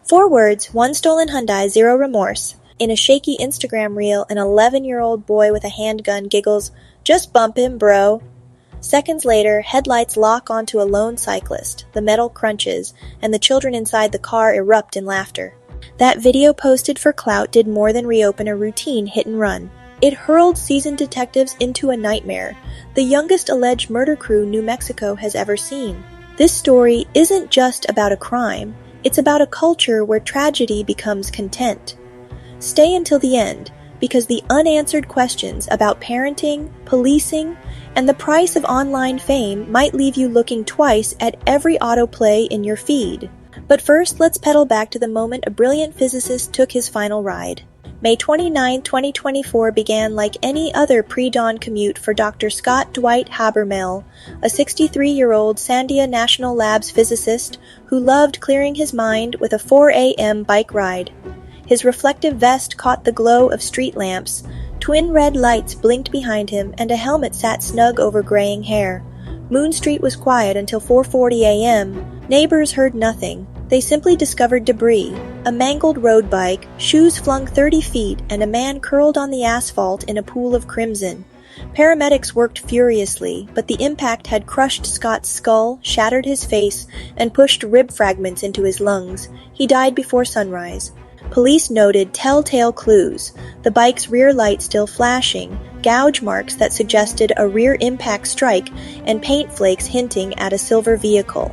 Four words, one stolen Hyundai, zero remorse. In a shaky Instagram reel, an 11-year-old boy with a handgun giggles, "Just bump him, bro." Seconds later, headlights lock onto a lone cyclist, the metal crunches, and the children inside the car erupt in laughter. That video posted for clout did more than reopen a routine hit-and-run. It hurled seasoned detectives into a nightmare, the youngest alleged murder crew New Mexico has ever seen. This story isn't just about a crime, it's about a culture where tragedy becomes content. Stay until the end, because the unanswered questions about parenting, policing, and the price of online fame might leave you looking twice at every autoplay in your feed. But first, let's pedal back to the moment a brilliant physicist took his final ride. May 29, 2024 began like any other pre-dawn commute for Dr. Scott Dwight Habermehl, a 63-year-old Sandia National Labs physicist who loved clearing his mind with a 4 a.m. bike ride. His reflective vest caught the glow of street lamps, twin red lights blinked behind him, and a helmet sat snug over graying hair. Moon Street was quiet until 4:40 a.m. Neighbors heard nothing. They simply discovered debris, a mangled road bike, shoes flung 30 feet, and a man curled on the asphalt in a pool of crimson. Paramedics worked furiously, but the impact had crushed Scott's skull, shattered his face, and pushed rib fragments into his lungs. He died before sunrise. Police noted telltale clues, the bike's rear light still flashing, gouge marks that suggested a rear impact strike, and paint flakes hinting at a silver vehicle.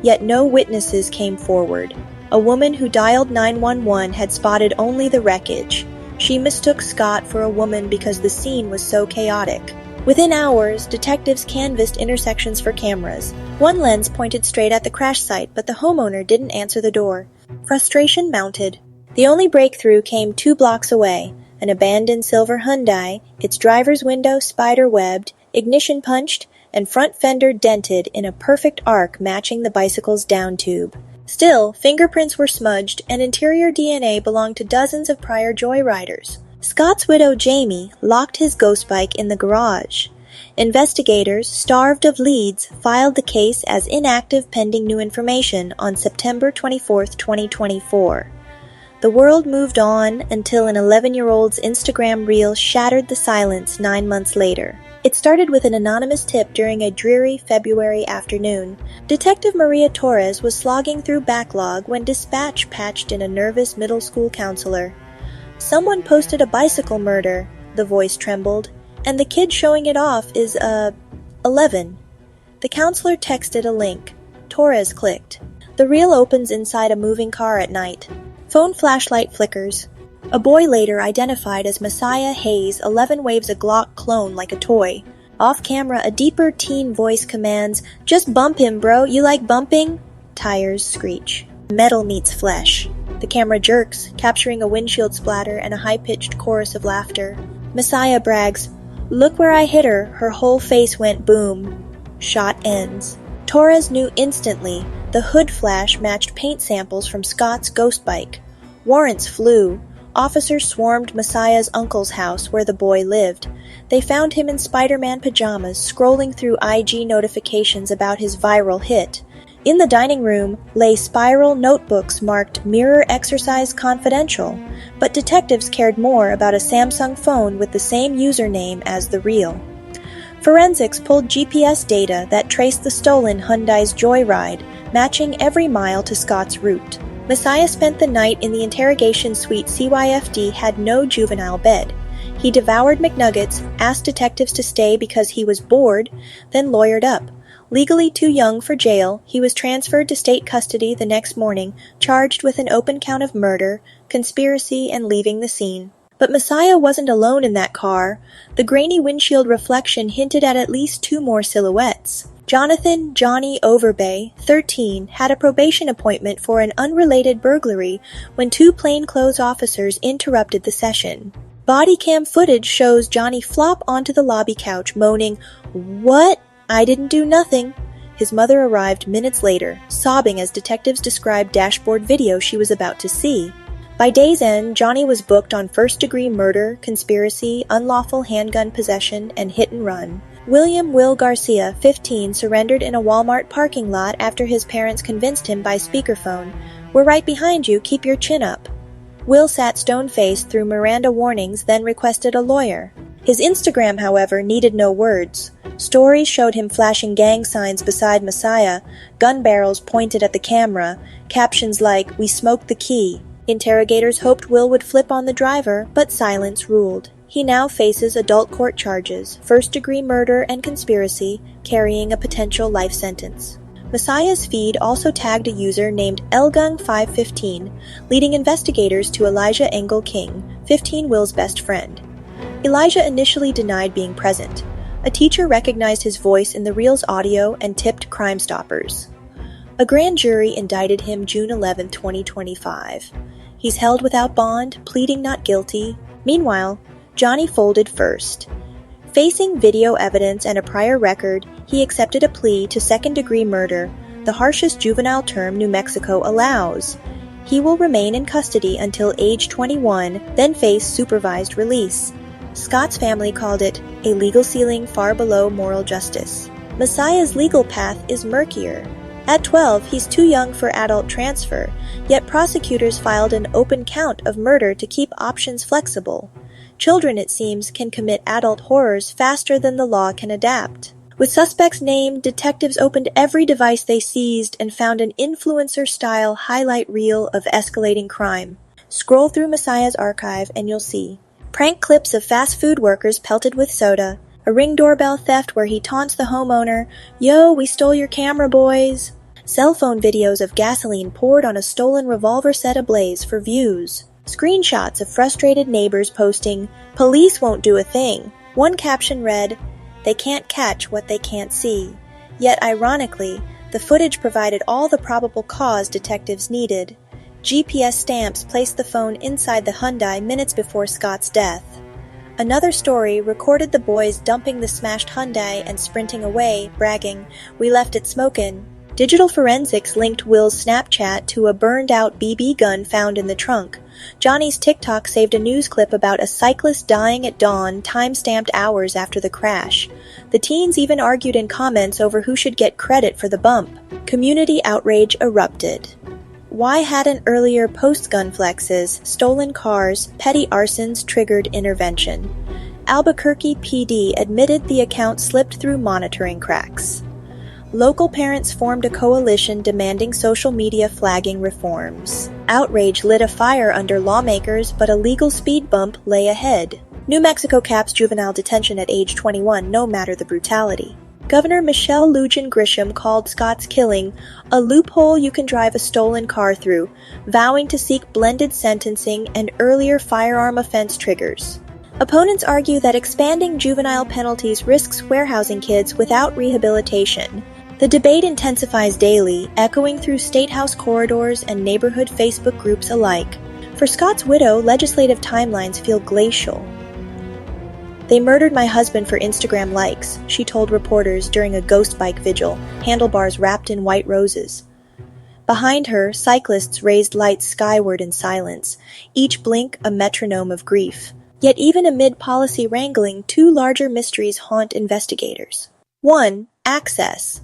Yet no witnesses came forward. A woman who dialed 911 had spotted only the wreckage. She mistook Scott for a woman because the scene was so chaotic. Within hours, detectives canvassed intersections for cameras. One lens pointed straight at the crash site, but the homeowner didn't answer the door. Frustration mounted. The only breakthrough came 2 blocks away. An abandoned silver Hyundai, its driver's window spider-webbed, ignition punched, and front fender dented in a perfect arc matching the bicycle's down tube. Still, fingerprints were smudged, and interior DNA belonged to dozens of prior joyriders. Scott's widow, Jamie, locked his ghost bike in the garage. Investigators, starved of leads, filed the case as inactive pending new information on September 24, 2024. The world moved on until an 11-year-old's Instagram reel shattered the silence 9 months later. It started with an anonymous tip during a dreary February afternoon. Detective Maria Torres was slogging through backlog when dispatch patched in a nervous middle school counselor. "Someone posted a bicycle murder," the voice trembled, "and the kid showing it off is, 11. The counselor texted a link. Torres clicked. The reel opens inside a moving car at night. Phone flashlight flickers. A boy later identified as Messiah Hayes 11 waves a Glock clone like a toy. Off camera, a deeper teen voice commands, "Just bump him, bro, you like bumping?" Tires screech. Metal meets flesh. The camera jerks, capturing a windshield splatter and a high-pitched chorus of laughter. Messiah brags, "Look where I hit her, her whole face went boom." Shot ends. Torres knew instantly. The hood flash matched paint samples from Scott's ghost bike. Warrants flew. Officers swarmed Messiah's uncle's house where the boy lived. They found him in Spider-Man pajamas, scrolling through IG notifications about his viral hit. In the dining room lay spiral notebooks marked Mirror Exercise Confidential, but detectives cared more about a Samsung phone with the same username as the reel. Forensics pulled GPS data that traced the stolen Hyundai's joyride, matching every mile to Scott's route. Messiah spent the night in the interrogation suite CYFD had no juvenile bed. He devoured McNuggets, asked detectives to stay because he was bored, then lawyered up. Legally too young for jail, he was transferred to state custody the next morning, charged with an open count of murder, conspiracy, and leaving the scene. But Messiah wasn't alone in that car. The grainy windshield reflection hinted at least 2 more silhouettes. Jonathan "Johnny" Overbay, 13, had a probation appointment for an unrelated burglary when 2 plainclothes officers interrupted the session. Body cam footage shows Johnny flop onto the lobby couch, moaning, "What? I didn't do nothing." His mother arrived minutes later, sobbing as detectives described dashboard video she was about to see. By day's end, Johnny was booked on first-degree murder, conspiracy, unlawful handgun possession, and hit-and-run. William Will Garcia, 15, surrendered in a Walmart parking lot after his parents convinced him by speakerphone. "We're right behind you, keep your chin up." Will sat stone-faced through Miranda warnings, then requested a lawyer. His Instagram, however, needed no words. Stories showed him flashing gang signs beside Messiah, gun barrels pointed at the camera, captions like, "We smoked the key." Interrogators hoped Will would flip on the driver, but silence ruled. He now faces adult court charges, first-degree murder and conspiracy, carrying a potential life sentence. Messiah's feed also tagged a user named Elgung515, leading investigators to Elijah Engel King, 15 Will's best friend. Elijah initially denied being present. A teacher recognized his voice in the reel's audio and tipped Crime Stoppers. A grand jury indicted him June 11, 2025. He's held without bond, pleading not guilty. Meanwhile, Johnny folded first. Facing video evidence and a prior record, he accepted a plea to second-degree murder, the harshest juvenile term New Mexico allows. He will remain in custody until age 21, then face supervised release. Scott's family called it a legal ceiling far below moral justice. Messiah's legal path is murkier. At 12, he's too young for adult transfer, yet prosecutors filed an open count of murder to keep options flexible. Children, it seems, can commit adult horrors faster than the law can adapt. With suspects named, detectives opened every device they seized and found an influencer-style highlight reel of escalating crime. Scroll through Messiah's archive and you'll see. Prank clips of fast food workers pelted with soda, a Ring doorbell theft where he taunts the homeowner, "Yo, we stole your camera, boys." Cell phone videos of gasoline poured on a stolen revolver set ablaze for views. Screenshots of frustrated neighbors posting, "Police won't do a thing." One caption read, "They can't catch what they can't see." Yet, ironically, the footage provided all the probable cause detectives needed. GPS stamps placed the phone inside the Hyundai minutes before Scott's death. Another story recorded the boys dumping the smashed Hyundai and sprinting away, bragging, "We left it smokin'." Digital forensics linked Will's Snapchat to a burned-out BB gun found in the trunk. Johnny's TikTok saved a news clip about a cyclist dying at dawn, time-stamped hours after the crash. The teens even argued in comments over who should get credit for the bump. Community outrage erupted. Why hadn't earlier post-gun flexes, stolen cars, petty arsons triggered intervention? Albuquerque PD admitted the account slipped through monitoring cracks. Local parents formed a coalition demanding social media flagging reforms. Outrage lit a fire under lawmakers, but a legal speed bump lay ahead. New Mexico caps juvenile detention at age 21, no matter the brutality. Governor Michelle Lujan Grisham called Scott's killing a loophole you can drive a stolen car through, vowing to seek blended sentencing and earlier firearm offense triggers. Opponents argue that expanding juvenile penalties risks warehousing kids without rehabilitation. The debate intensifies daily, echoing through statehouse corridors and neighborhood Facebook groups alike. For Scott's widow, legislative timelines feel glacial. "They murdered my husband for Instagram likes," she told reporters during a ghost bike vigil, handlebars wrapped in white roses. Behind her, cyclists raised lights skyward in silence, each blink a metronome of grief. Yet even amid policy wrangling, two larger mysteries haunt investigators. 1. Access.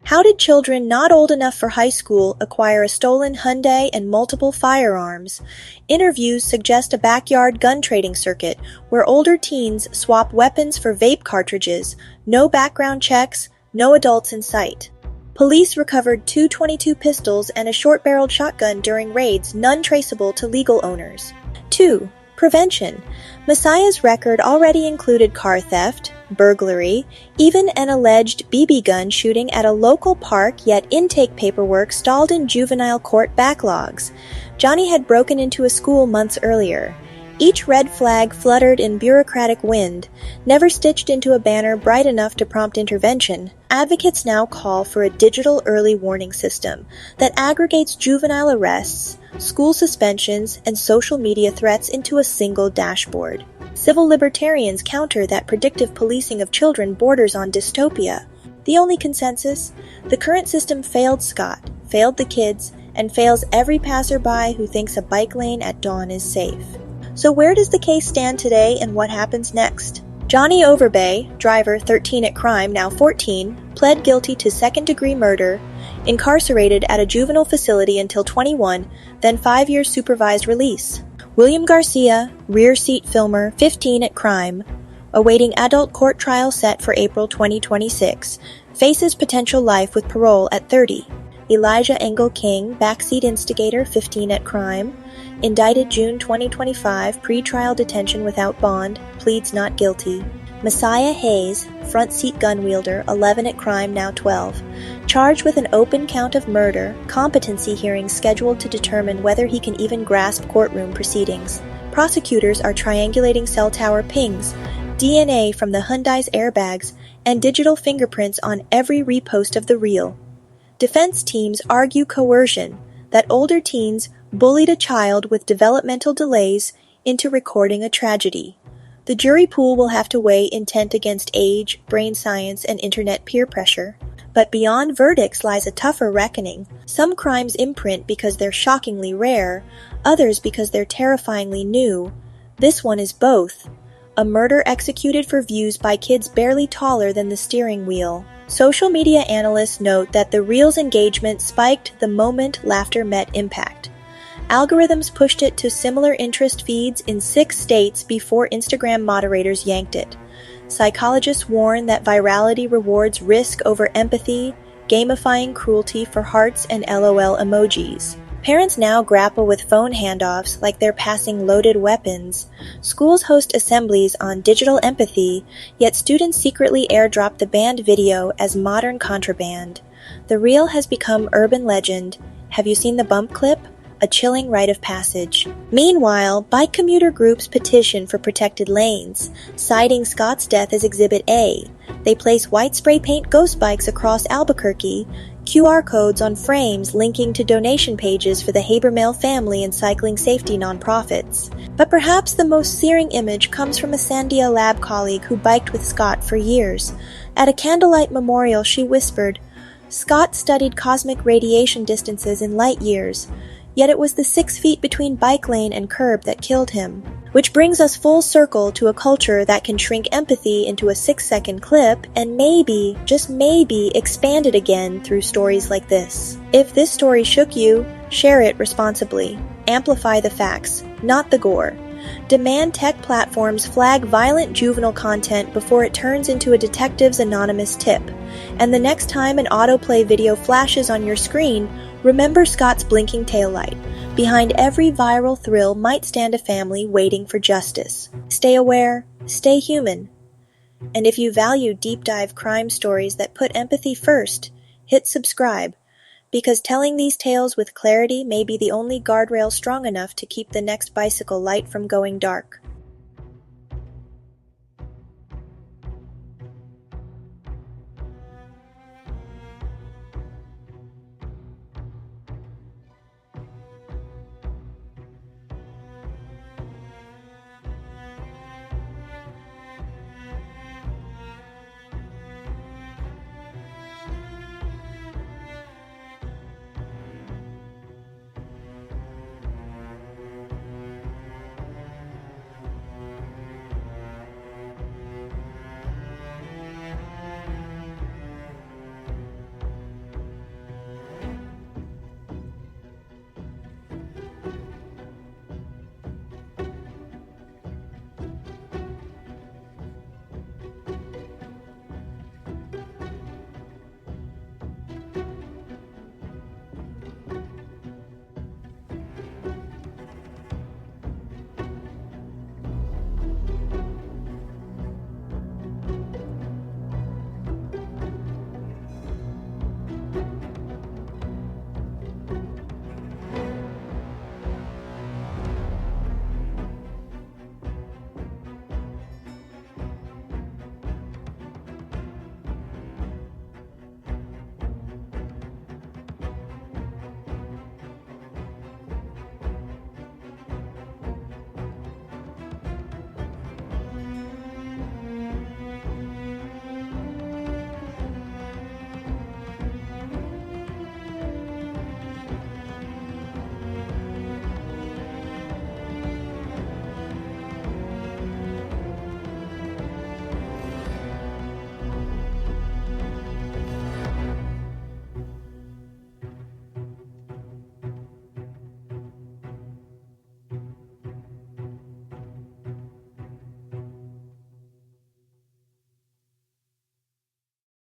How did children not old enough for high school acquire a stolen Hyundai and multiple firearms? Interviews suggest a backyard gun trading circuit where older teens swap weapons for vape cartridges, no background checks, no adults in sight. Police recovered 2.22 pistols and a short-barreled shotgun during raids, none traceable to legal owners. 2. Prevention. Messiah's record already included car theft, burglary, even an alleged BB gun shooting at a local park, yet intake paperwork stalled in juvenile court backlogs. Johnny had broken into a school months earlier. Each red flag fluttered in bureaucratic wind, never stitched into a banner bright enough to prompt intervention. Advocates now call for a digital early warning system that aggregates juvenile arrests, school suspensions, and social media threats into a single dashboard. Civil libertarians counter that predictive policing of children borders on dystopia. The only consensus? The current system failed Scott, failed the kids, and fails every passerby who thinks a bike lane at dawn is safe. So where does the case stand today and what happens next? Johnny Overbay, driver 13 at crime, now 14, pled guilty to second-degree murder, incarcerated at a juvenile facility until 21, then 5 years supervised release. William Garcia, rear seat filmer, 15 at crime, awaiting adult court trial set for April 2026, faces potential life with parole at 30. Elijah Engel King, backseat instigator, 15 at crime, indicted June 2025, pretrial detention without bond, pleads not guilty. Messiah Hayes, front seat gun wielder, 11 at crime, now 12, charged with an open count of murder, competency hearings scheduled to determine whether he can even grasp courtroom proceedings. Prosecutors are triangulating cell tower pings, DNA from the Hyundai's airbags, and digital fingerprints on every repost of the reel. Defense teams argue coercion, that older teens bullied a child with developmental delays into recording a tragedy. The jury pool will have to weigh intent against age, brain science, and internet peer pressure. But beyond verdicts lies a tougher reckoning. Some crimes imprint because they're shockingly rare, others because they're terrifyingly new. This one is both. A murder executed for views by kids barely taller than the steering wheel. Social media analysts note that the reel's engagement spiked the moment laughter met impact. Algorithms pushed it to similar interest feeds in 6 states before Instagram moderators yanked it. Psychologists warn that virality rewards risk over empathy, gamifying cruelty for hearts and LOL emojis. Parents now grapple with phone handoffs like they're passing loaded weapons. Schools host assemblies on digital empathy, yet students secretly airdrop the banned video as modern contraband. The reel has become urban legend. Have you seen the bump clip? A chilling rite of passage. Meanwhile, bike commuter groups petition for protected lanes, citing Scott's death as Exhibit A. They place white spray paint ghost bikes across Albuquerque, QR codes on frames linking to donation pages for the Habermale family and cycling safety nonprofits. But perhaps the most searing image comes from a Sandia Lab colleague who biked with Scott for years. At a candlelight memorial, she whispered, "Scott studied cosmic radiation distances in light years. Yet it was the 6 feet between bike lane and curb that killed him." Which brings us full circle to a culture that can shrink empathy into a 6-second clip and maybe, just maybe, expand it again through stories like this. If this story shook you, share it responsibly. Amplify the facts, not the gore. Demand tech platforms flag violent juvenile content before it turns into a detective's anonymous tip. And the next time an autoplay video flashes on your screen, remember Scott's blinking taillight. Behind every viral thrill might stand a family waiting for justice. Stay aware, stay human. And if you value deep dive crime stories that put empathy first, hit subscribe, because telling these tales with clarity may be the only guardrail strong enough to keep the next bicycle light from going dark.